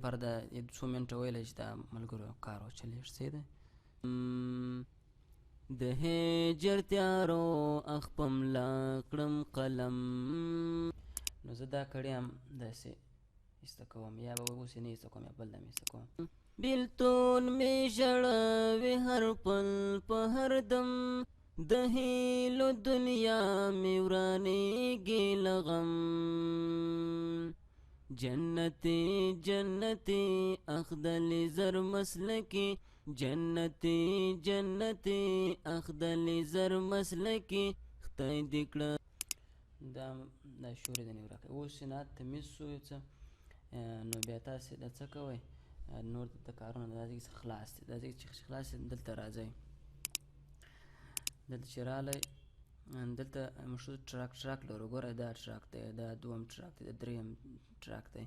پر د 2 منټه ویلی چې د ملګرو کار وچلېږي صحیح دی. د هجر تیارو اخ په ملا کړم قلم. نو زه دا کړی یم داسې ایسته کوم، یا به اوس یې نه ایسته کوم، یا بل دم ایسته کوم. بیلتون می ژړوي هر پل په هر دم، د هیلو دنیا می ورانېږي له غم. جنتی جنتی اخدلی زر مسلکی، جنتی جنتی اخدلی زر مسلکی، خدای دې کړه. دا شور یې د نیو راکوي. اوس چې نعت ته میس شو یو څه، نو بیا تاسې دا څه کوئ، نور دلته کارونه دا ځای څخه خلاص دي. دا ځای چې خلاص دي دلته راځئ. دلته چې راغلی دلته موږ ټراک لرو. ګوره دا ټراک دی، دا دوم ټراک دی، دا دریم ټراک دی.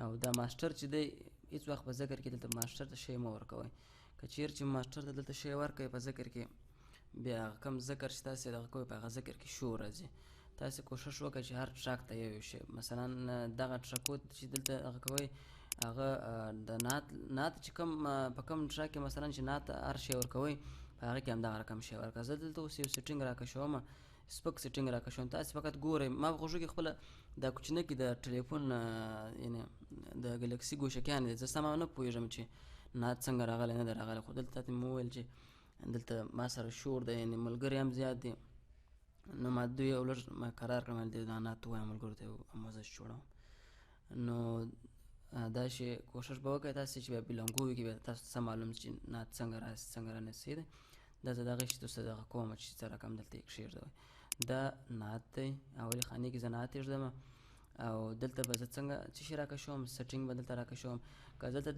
او دا ماسټر چې دی هېڅ وخت په ذکر کې دلته ماسټر ته شی مه ورکوئ. که چېر چې ماسټر ته دلته شی ورکوئ په ذکر کې، بیا هغه کوم ذکر چې تاسې دغه کوئ په هغه ذکر کې شور راځي. تاسې کوشش وکړئ چې هر ټراک ته یو شی، مثلا دغه ټراکو چې دلته هغه کوئ، هغه د نعت چې کوم په کوم ټراک کې مثلا چې نعت هر شی ورکوئ، په هغه کې همدغه رقم شی ورکړه. زه دلته اوس یو سیټینګ راکشوم، سپک سیټینګ راکشوم. تاسې فقط ګورئ. ما په غوږو کې خپله دا کوچنۍ کې د ټلیفون یعنې د ګلکسي ګوشکیانې دي. زه سمه نه پوهېږم چې نعت څنګه راغلی نه دی راغلی، خو دلته تاته مې وویل چې دلته ما سره شور دی، یعنې ملګري هم زیات دي. نو ما دوی یو لږ قرار کړم چې دا نعت ووایم ملګرو ته یو مزج جوړوم. نو دا شی کوشش به وکړئ تاسې چې بیا بلنګو کې بیا تاسو څه معلوم چې نعت څنګه راسي څنګه رانسي. صحیح دی. دا زه دغه شي تاسو دغه کوم چې څه رقم دلته یې کښېږدوئ. دا نعت دی. اولې خانې کې زه نعت ایږدم، او دلته به زه څنګه څه شي راکشوم، سیټینګ به دلته راکشوم. که دلته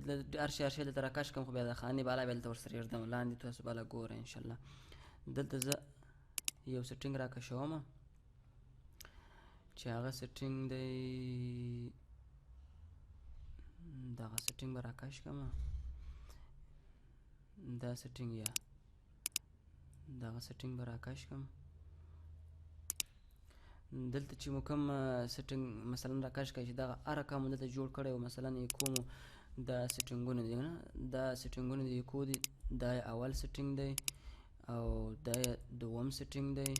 هر شی دلته راکش کړم، خو بیا د خانې بالا بیا دلته ورسره ایږدم، لاندې تاسو بالا ګورئ انشاءالله. دلته زه یو سیټینګ راکشوم چې هغه سیټینګ دی، دغه سیټینګ به راکش کړم. دا سیټینګ یا دغه سیټینګ به راکش کړم. دلته چې مو کوم سیټینګ مثلا راکش کړئ چې دغه هر رقم مو دلته جوړ کړی و، مثلا یې کومو دا سیټینګونه دي نه، دا سیټینګونه د یکو دي. دا یې اول سیټینګ دی، او دا یې دوم سیټینګ دی،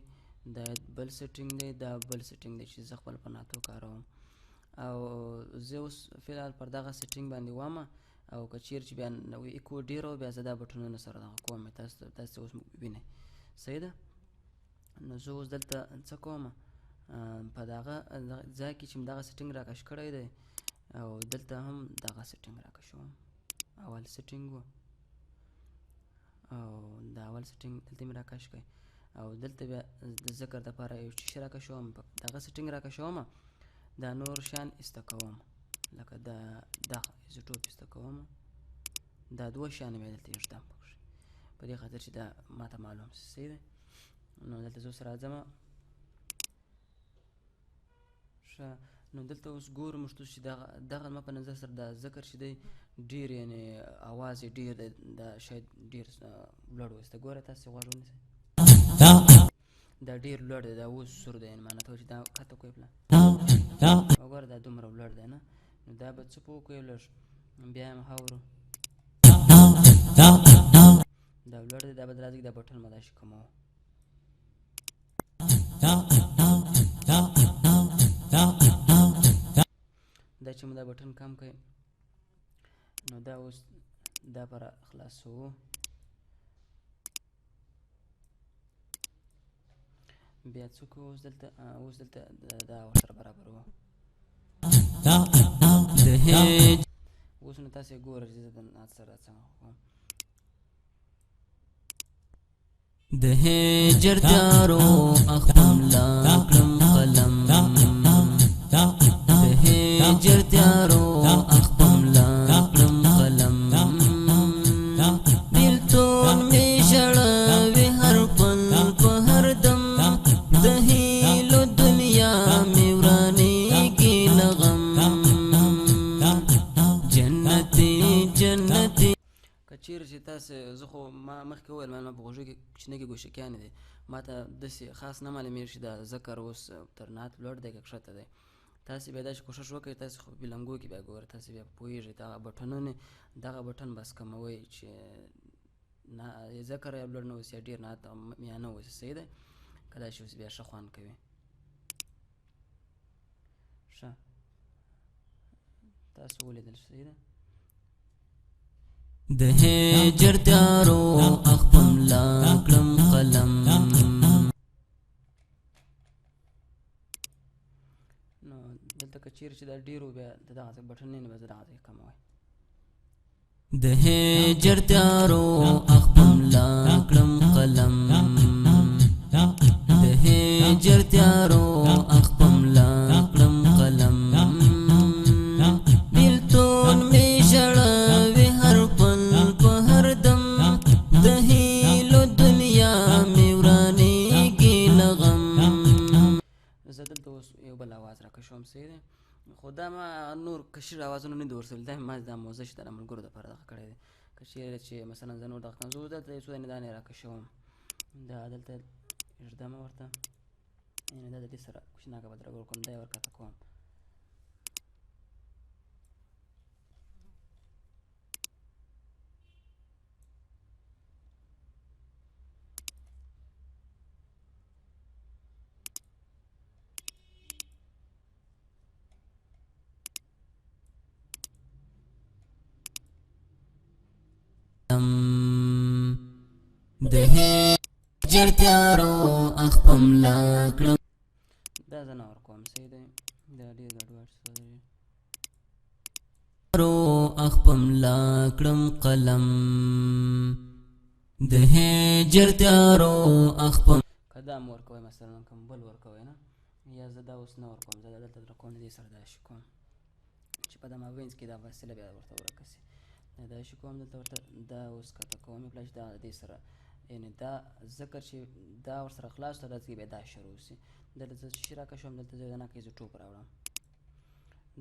دا یې بل سیټینګ دی، دا بل سیټینګ دی چې زه خپل په نعتو کاروم. او زه اوس فلحال پر دغه سیټینګ باندې وم، او که چېرې چې بیا ایکو ډېر و، بیا زه دا بټنونه سره دغه کوم. تاسې اوس وینئ. صحیح ده. نو زه اوس دلته څه کوم، په دغه ځای کې چې مې دغه سیټینګ راکش کړی دی، او دلته هم دغه سیټینګ راکشوم. اول سیټینګ و، او د اول سیټینګ دلته مې راکش کړی، او دلته بیا د ذکر دپاره یو شي راکشوم، دغه سیټینګ راکشوم. دا نور شیان ایسته کوم، لکه دغه ایزوټوپ ایسته کوم. دا دوه شیان مې دلته ایږدم پکښې، په دې خاطر چې دا ماته معلوم شي. صحیح دی. نو دلته زه اوس راځم. ښه، نو دلته اوس ګورو موږ چې دغه زما په نظر سره دا ذکر چې دی ډېر، یعنې اواز یې ډېر دی، دا شاید ډېر لوړ وایسته. ګوره تاسې غوږ ونیسئ، دا ډېر لوړ دی، دا اوس سور دی، یعنې معنا ته چې دا کښته کوئ پله، وګوره دا دومره لوړ دی نه. نو دا به څه په وکړو لږ، بیا یې هم اورو، دا لوړ دی، دا به راځي دا بټن به داسې کموو. دا چې مو دا بټن کم کړئ، نو دا اوس دا به را خلاصوو. بیا څه کوو، اوس دلته دا ورسره برابر وو. اوس نو تاسې ګورئ چې زه د نعت سره څنګه کوم. د هجر تیارو اخ په ملا کړم قلم، د هجر تیارو اخ په ملا کړم قلم، بیلتون مې ژړوي هر پل په هر دم، د هیلو دنیا مې ورانېږي له غم. جنتي جنتي. که چېرې چې تاسې، زه خو ما مخکې وویل ما په غوږو کې کوچنۍ کې ګوشکیانې دي، ما ته داسې خاص نه معلومېږي چې دا ذکر اوس تر نعت لوړ دی که ښکته دی. تاسې بیا داسې کوشش وکړئ تاسې خو بلنګو کې بیا ګوره تاسې بیا پوهېږئ دغه بټنونه دغه بټن بس کموئ چې نه ذکر یا بلډ نه اوسي یا ډېر نهایت میانه اوسي صحیح دی که داسې اوسي بیا ښه خوند کوي ښه تاسو ولیدل صحیح ده د هجر تیارو اخپم لا کړم قلم نو دلته که چیرې چې دا ډېرو بیا د دغه بټن نه به زه دغه ځای کموئ د هجر تیارو اخپم لا کړم قلم د هجر تیارو اخپم لا کړم قلم بیلتون می ژړوي هر پل په هر دم د هیلو دنیا می ورانېږي له غم زه دلته اوس یو بل اواز راکشوم صحیح دی خو دا ما نور کشر اوازونه نه دي ورسوي دا ما دا موضوع چې د ملګرو دپاره دغه کړی دی که چېرې چې مثلا زه نور دغه کړم زه اوس دلته یو څو دانې راکشوم دا دلته ږدمه ورته یعنې دا د دې سره کوچناکه بدرګه ورکوم دا یې ورکښته کوم د هجر تیارو اخپم لا کړم دا زه نه ورکوم صحیح دی دا ډېر ګډوډ څه اخپم لا کړم قلم د هجر تیارو اخپم که دا م ورکوئ مثلا کوم بل ورکوئ نه یا زه دا اوس نه ورکوم زه دا دلته درکوم د دې سره داسې کوم چې په دا مابینځ کې دا فاصله بیا ورته ورکه سي داسې کوم دلته ورته دا اوس کښته کوم یې پله چې دا د دې سره یعنې دا ذکر چې دا ورسره خلاص ته دلته کې بیا دا شروع سي دلته زه چې شي راکشوم دلته زه دنه که ایزوټوپ راوړم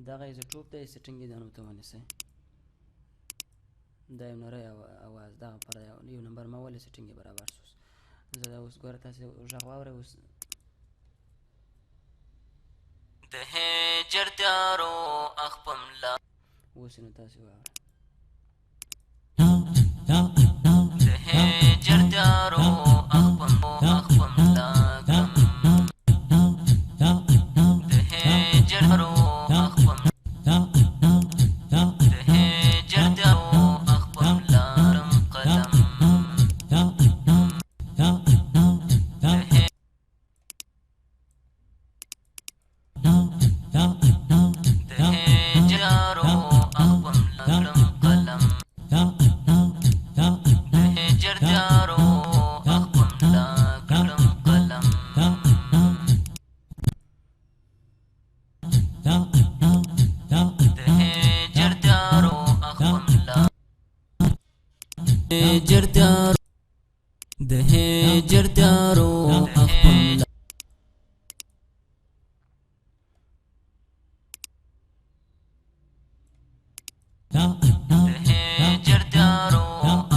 دغه ایزوټوپ دی سیټینګ یې دا نوم ته ونیسئ دا یو نری اواز دغه پر یو نمبر ما ولې سیټینګ یې برابر سوس زه دا اوس ګوره تاسې غږ واورئ اوس د هجر تیارو اخپم لا اوس یې نو تاسې واورئ د هجر تیارو اخپم لا کړم د هجر تیارو اخپم د هجر تیارو اخپم لا کړم قلم د هجر تیارو اخپم لا د هجر تیارو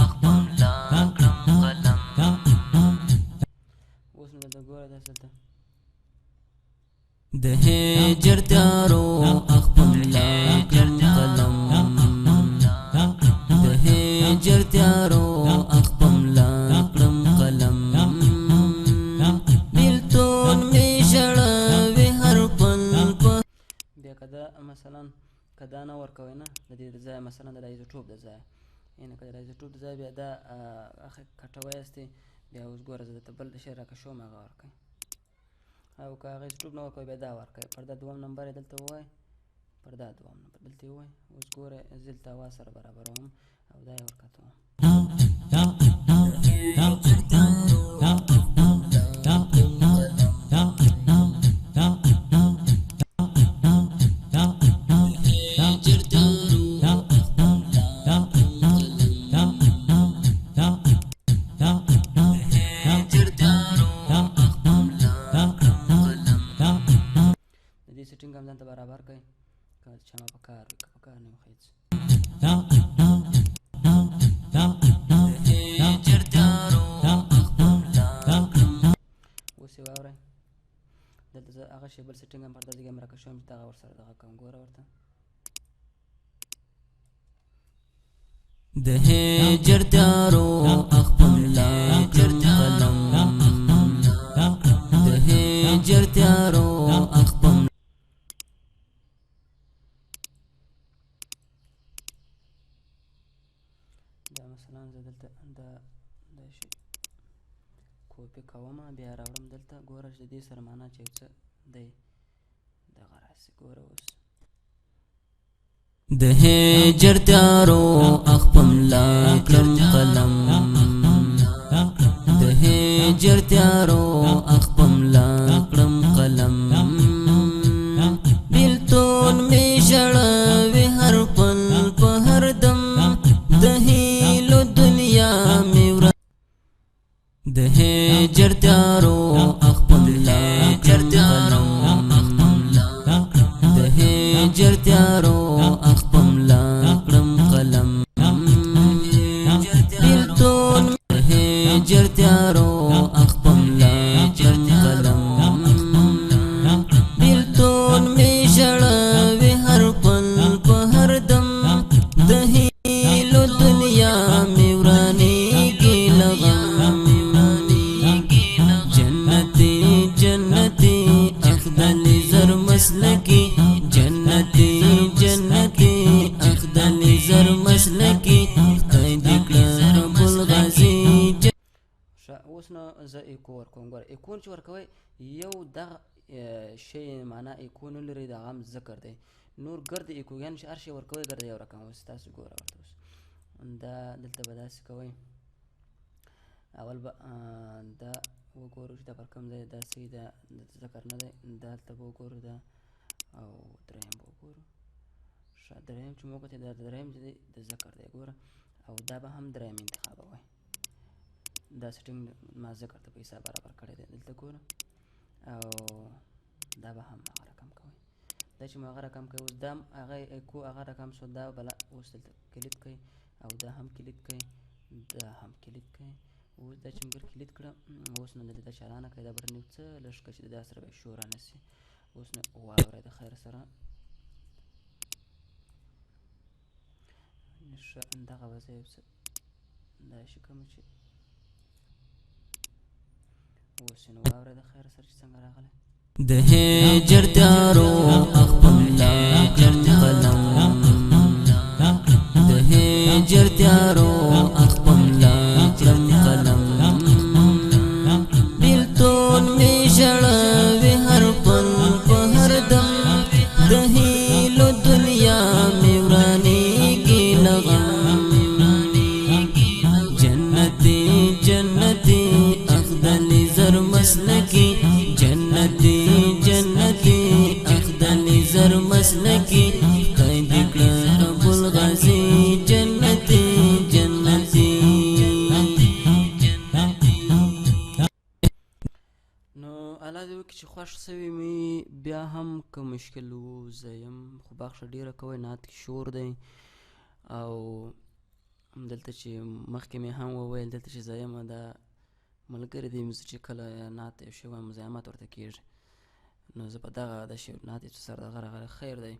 اخپم لا کړم قلم اوس نو دلته ګوره داسې دلته د هجر تیارو اخپم لا کړم قلم د هجر تیارو اخپم لا کړم قلم بیلتون می ژړوي هر پل په بیا که دا مثلا که دا نه ورکوئ نه د دې د ځایه مثلا د ایزوټوپ د ځایه یعنې که د ایزوټوپ د ځایه بیا دا کټوی یاستې بیا اوس ګوره زه درته بل شی راکشوم هغه ورکوئ او که هغه ایزوټوپ نه ورکوئ بیا دا ورکوئ پر دا دوم نمبر یې دلته ووایئ پر دا دوم نمبر دلته یې ووایئ اوس ګوره زه دلته اواز سره برابروم او دا یې ورکتوم سیټینګ هم ځان ته برابر کړئ که چا ما په کار وي که په کار نه وي خو هېڅ اوس یې واورئ دلته زه هغه شی بل سیټینګ هم پر دغه ځای کې هم راکړی شوی یم چې دغه ورسره دغه کوم ګوره ورته د هجر تیارو خپل قلم د هجر تیارو خپل دا مثلا زه دلته دا شي کوپی کوم بیا راوړم دلته ګوره چې د دې سره معنا چې یو څه دی دغه راسي ګوره اوس د هجر تیارو خپل کړم قلم د هجر تیارو خپل کړم قلم بیلتون می ژړوي هر پل په هر دم د هیلو دنیا می ور د هجر تیارو خپل قلم د هجر تیارو خپل کړم قلم بیلتون هجر تیارو خپل کړم قلم بیلتون می ژړوي هر پل په هر دم د هیلو دنیا می ورانیږي لغم جنتی جنتی اخدل زر مسلکی جنتی جنتی اخدل زر مسلکی قید رب الغازی اوس نو زه ایکو ورکوم ګوره ایکون چې ورکوئ یو دغه شی معنا ایکو نه لري دغه هم ذکر دی نور ګرد ایکوګیان چې هر شی ورکوئ ګرد یو رقم اوس تاسو ګوره ورته اوس دا دلته به داسې کوئ اول به دا وګورو چې دا پر کوم ځای دا صحیح ده ذکر نه دی دا دلته به وګورو دا او دریم به وګورو ښه دریم چې مو وکتې دا دریم چې دی د ذکر دی ګوره او دا به هم دریم انتخابوئ دا سیټینګ ما ذکر ته په حساب برابر کړی دی دلته ګوره او دا به هم هغه رقم کوئ دا چې مو هغه رقم کوئ اوس دا هم هغه ایکو هغه رقم شو دا بله اوس دلته کلیک کوئ او دا هم کلیک کوئ دا هم کلیک کوئ اوس دا چې مګر کلیک کړه اوس نو دلته دا چالانه کوئ دا بټن یو څه لږ که چې دا سره به شو رانسي اوس نو واورئ د خیر سره ښه دغه به زه یو څه دا شي کوم چې اوس نو واورئ د خیر سره چې څنګه راغلی د هجر تیارو خپل قلم د هجر تیارو خپل کړم قلم بیلتون می ژړوي هر پل په هر دم د هیلو دنیا می ورانیږي لغم جنتی جنتی اخدل زر مسلکی جنتی جنتی اخدل زر مسلکی قید رب الغازی جنتی جنتی نو الله دې وکړي چې خوښ سوي مې بیا هم که مشکل و زه یم خو بخښه ډېره کوئ نعت کې شور دی او دلته چې مخکې مې هم وویل دلته چې زه یم دا ملګري دي مې چې کله نعت یو شی وایم مزاحمت ورته کېږي نو زه په دغه د شی نعت یې سره دغه راغلی خیر دی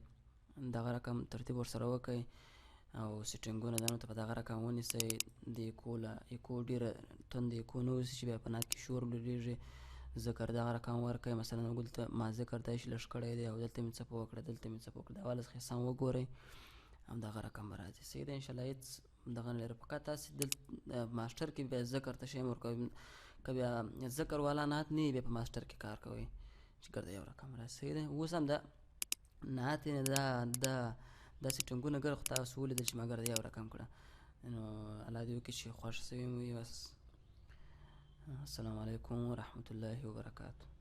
دغه رقم ترتیب ورسره وکئ او سیټینګونه دا نو ته په دغه رقم ونیسئ د ایکو ډېره توند ایکو نه اوسي چې بیا په نعت کې شور لوړېږي ذکر دغه رقم ورکئ مثلا دلته ما ذکر دا شي لږ کړی دی او دلته مې څه په وکړه دلته مې څه په وکړه دا والا سم وګورئ او دغه رقم به راځي صحیح دی انشاءالله هېڅ دغه نه لري فقط تاسې دلته ماسټر کې بیا ذکر ته شی ورکوئ که بیا ذکر والا نعت نه وي بیا په ماسټر کې کار کوئ چې ګرده یو رقم راسي صحیح دی اوس هم دا نعت دا سیټینګونه ګر خو تاسو ولیدل چې ما ګرده یو رقم کړه نو الله دې وکړي چې خوښ سوي مو بس السلام علیکم ورحمة الله وبرکاته